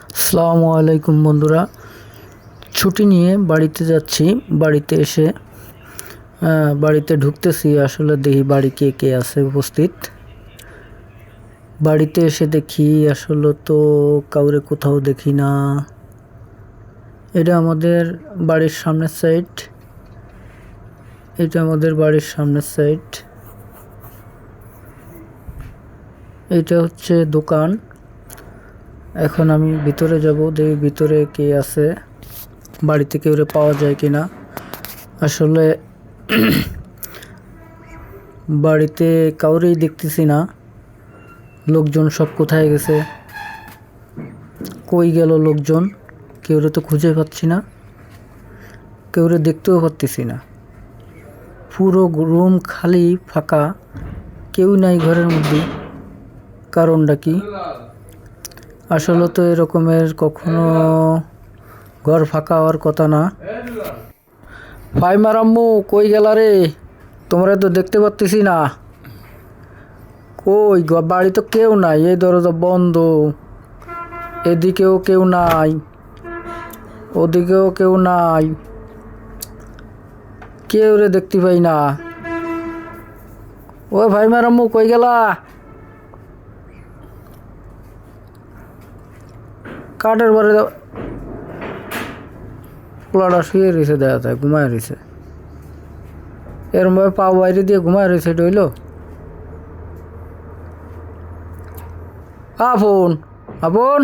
আসসালামু আলাইকুম বন্ধুরা, ছুটি নিয়ে বাড়িতে যাচ্ছি। বাড়িতে এসে বাড়িতে ঢুকতেছি, আসলে দেখি বাড়ি কে কে আছে উপস্থিত। বাড়িতে এসে দেখি আসলে তো কাউরে কোথাও দেখি না। এটা আমাদের বাড়ির সামনের সাইড, এটা হচ্ছে দোকান। এখন আমি ভিতরে যাব, দেখি ভিতরে কে আছে, বাড়িতে কেউরে পাওয়া যায় কিনা। আসলে বাড়িতে কাউরেই দেখতেছি না। লোকজন সব কোথায় গেছে, কই গেল লোকজন, কেউরে তো খুঁজে পাচ্ছি না, কেউরে দেখতেও পারতেছি না। পুরো রুম খালি, ফাঁকা, কেউ নাই ঘরের মধ্যে। কারণটা কি? আসলে তো এরকমের কখনো ঘর ফাঁকা হওয়ার কথা না। ফাইমার আম্মু কই গেলা রে? তোমরা তো দেখতে পাচ্তেছি না। কই বাড়ি তো কেউ নাই, এই দরজা বন্ধ, এদিকেও কেউ নাই, ওদিকেও কেউ নাই, কেউ রে দেখতে পাই না। ও ফাইমার আম্মু কই গেলা? কাঠের বাড়ি পোলাটা শুয়ে রয়েছে, দেখা যায় ঘুমায় রয়েছে। এরমভাবে পা বাইরে দিয়ে ঘুমায় রয়েছে, এটা হইল আপন আপন।